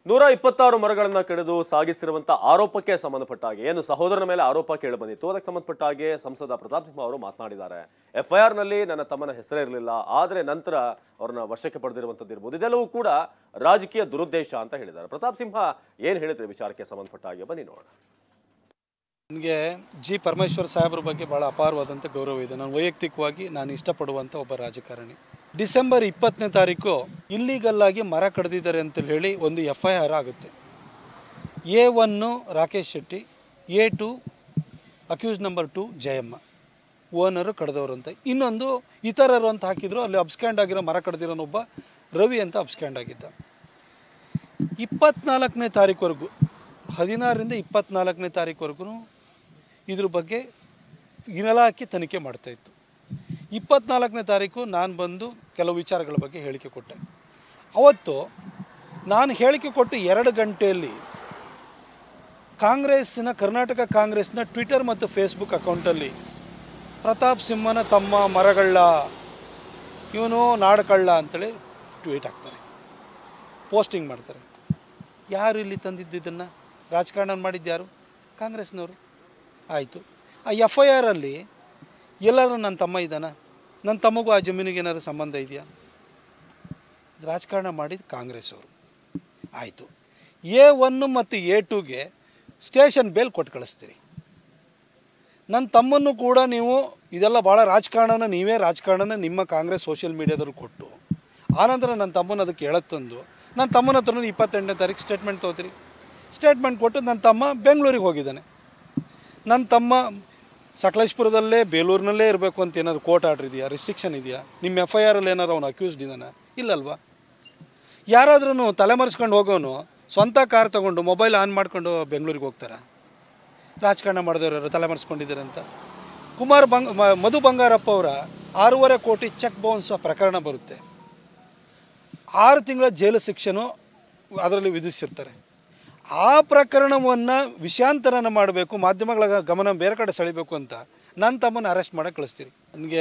126 ಮರಗಳನ್ನು ಕಡಿದು ಸಾಗಿಸಿರುವಂತಹ ಆರೋಪಕ್ಕೆ ಸಂಬಂಧಪಟ್ಟ ಹಾಗೆ ಏನು ಸಹೋದರನ ಮೇಲೆ ಆರೋಪ ಕೇಳಿ ಬಂದಿತ್ತು ಅದಕ್ಕೆ ಸಂಬಂಧಪಟ್ಟ ಹಾಗೆ ಸಂಸದ ಪ್ರತಾಪ್ ಸಿಂಹ ಅವರು ಮಾತನಾಡಿದ್ದಾರೆ. ಎಫ್ಐಆರ್ ನಲ್ಲಿ ನನ್ನ ತಮ್ಮನ ಹೆಸರೇ ಇರಲಿಲ್ಲ, ಆದರೆ ನಂತರ ಅವರನ್ನ ವಶಕ್ಕೆ ಪಡೆದಿರುವಂತದ್ದು ಇರಬಹುದು, ಇದೆಲ್ಲವೂ ಕೂಡ ರಾಜಕೀಯ ದುರುದ್ದೇಶ ಅಂತ ಹೇಳಿದ್ದಾರೆ. ಪ್ರತಾಪ್ ಸಿಂಹ ಏನು ಹೇಳಿದ್ರೆ ವಿಚಾರಕ್ಕೆ ಸಂಬಂಧಪಟ್ಟ ಹಾಗೆ ಬನ್ನಿ ನೋಡೋಣ. ನನಗೆ ಜಿ ಪರಮೇಶ್ವರ್ ಸಾಹೇಬ್ರ ಬಗ್ಗೆ ಭಾಳ ಅಪಾರವಾದಂಥ ಗೌರವ ಇದೆ. ನಾನು ವೈಯಕ್ತಿಕವಾಗಿ ನಾನು ಇಷ್ಟಪಡುವಂಥ ಒಬ್ಬ ರಾಜಕಾರಣಿ. ಡಿಸೆಂಬರ್ 20ನೇ ತಾರೀಕು ಇಲ್ಲಿಗಲ್ಲಾಗಿ ಮರ ಕಡ್ದಿದ್ದಾರೆ ಅಂತ ಹೇಳಿ ಒಂದು FIR ಆಗುತ್ತೆ. A1 Rakesh Shetty, A2 accused number 2 Jayamma, owner ಕಡ್ದವರು ಅಂತ. ಇನ್ನೊಂದು ಇತರರು ಅಂತ ಹಾಕಿದ್ರು. ಅಲ್ಲಿ ಅಬ್ಸ್ಕ್ಯಾಂಡ್ ಆಗಿರೋ ಮರ ಕಡ್ದಿರೋನೊಬ್ಬ ರವಿ ಅಂತ ಅಬ್ಸ್ಕ್ಯಾಂಡ್ ಆಗಿದ್ದ. 24ನೇ ತಾರೀಕುವರೆಗೂ 16ರಿಂದ 24ನೇ ತಾರೀಕುವರೆಗೂ ಇದ್ರ ಬಗ್ಗೆ ಇಲಾಖೆ ತನಿಖೆ ಮಾಡ್ತಾಯಿತ್ತು. 24ನೇ ತಾರೀಕು ನಾನು ಬಂದು ಕೆಲವು ವಿಚಾರಗಳ ಬಗ್ಗೆ ಹೇಳಿಕೆ ಕೊಟ್ಟೆ. ಅವತ್ತು ನಾನು ಹೇಳಿಕೆ ಕೊಟ್ಟು 2 ಗಂಟೆಯಲ್ಲಿ ಕರ್ನಾಟಕ ಕಾಂಗ್ರೆಸ್ನ ಟ್ವಿಟರ್ ಮತ್ತು ಫೇಸ್ಬುಕ್ ಅಕೌಂಟಲ್ಲಿ ಪ್ರತಾಪ್ ಸಿಂಹನ ತಮ್ಮ ಮರಗಳ್ಳ, ಇವನು ನಾಡಕಳ್ಳ ಅಂತೇಳಿ ಟ್ವೀಟ್ ಹಾಕ್ತಾರೆ, ಪೋಸ್ಟಿಂಗ್ ಮಾಡ್ತಾರೆ. ಯಾರು ಇಲ್ಲಿ ತಂದಿದ್ದು ಇದನ್ನು? ರಾಜಕಾರಣ ಮಾಡಿದ್ದು ಯಾರು? ಕಾಂಗ್ರೆಸ್ನವರು. ಆಯಿತು, ಆ FIR ಅಲ್ಲಿ ಎಲ್ಲಾದರೂ ನನ್ನ ತಮ್ಮ ಇದ್ದಾನ? ನನ್ನ ತಮ್ಮಗೂ ಆ ಜಮೀನಿಗೆ ಏನಾದರೂ ಸಂಬಂಧ ಇದೆಯಾ? ರಾಜಕಾರಣ ಮಾಡಿದ್ದು ಕಾಂಗ್ರೆಸ್ ಅವರು. ಆಯಿತು, A1 ಮತ್ತು A2ಗೆ ಸ್ಟೇಷನ್ ಬೇಲ್ ಕೊಟ್ಟು ಕಳಿಸ್ತೀರಿ. ನನ್ನ ತಮ್ಮನ್ನು ಕೂಡ ನೀವು ಇದೆಲ್ಲ ಭಾಳ ನೀವೇ ರಾಜಕಾರಣನ ನಿಮ್ಮ ಕಾಂಗ್ರೆಸ್ ಸೋಷಿಯಲ್ ಮೀಡಿಯಾದಲ್ಲಿ ಕೊಟ್ಟು ಆನಂತರ ನನ್ನ ತಮ್ಮನ ಅದಕ್ಕೆ ಹೇಳತ್ತಂದು ನನ್ನ ತಮ್ಮನ ಹತ್ರ 28ನೇ ತಾರೀಕು ಸ್ಟೇಟ್ಮೆಂಟ್ ತೊಗೋತೀರಿ. ಸ್ಟೇಟ್ಮೆಂಟ್ ಕೊಟ್ಟು ನನ್ನ ತಮ್ಮ ಬೆಂಗಳೂರಿಗೆ ಹೋಗಿದ್ದಾನೆ. ನನ್ನ ತಮ್ಮ ಸಕಲೇಶ್ಪುರದಲ್ಲೇ ಬೇಲೂರಿನಲ್ಲೇ ಇರಬೇಕು ಅಂತ ಏನಾದ್ರು ಕೋರ್ಟ್ ಆರ್ಡ್ರ್ ಇದೆಯಾ? ರಿಸ್ಟ್ರಿಕ್ಷನ್ ಇದೆಯಾ? ನಿಮ್ಮ FIR ಅಲ್ಲಿ ಏನಾರು ಅವನು ಅಕ್ಯೂಸ್ಡ್ ಇದ್ದಾನೆ? ಇಲ್ಲಲ್ವಾ? ಯಾರಾದ್ರೂ ತಲೆಮರೆಸ್ಕೊಂಡು ಹೋಗೋನು ಸ್ವಂತ ಕಾರ್ ತೊಗೊಂಡು ಮೊಬೈಲ್ ಆನ್ ಮಾಡ್ಕೊಂಡು ಬೆಂಗಳೂರಿಗೆ ಹೋಗ್ತಾರೆ? ರಾಜಕಾರಣ ಮಾಡಿದವರು ತಲೆಮರೆಸ್ಕೊಂಡಿದ್ದಾರೆ ಅಂತ. ಮಧು ಬಂಗಾರಪ್ಪ ಅವರ 6.5 ಕೋಟಿ ಚೆಕ್ ಬೌನ್ಸ್ ಪ್ರಕರಣ ಬರುತ್ತೆ. 6 ತಿಂಗಳ ಜೈಲು ಶಿಕ್ಷೆನೂ ಅದರಲ್ಲಿ ವಿಧಿಸಿರ್ತಾರೆ. ಆ ಪ್ರಕರಣವನ್ನು ವಿಷಯಾಂತರನ ಮಾಡಬೇಕು, ಮಾಧ್ಯಮಗಳ ಗಮನ ಬೇರೆ ಕಡೆ ಸೆಳಿಬೇಕು ಅಂತ ನನ್ನ ತಮ್ಮನ್ನು ಅರೆಸ್ಟ್ ಮಾಡೋಕ್ಕೆ ಕಳಿಸ್ತೀರಿ. ನನಗೆ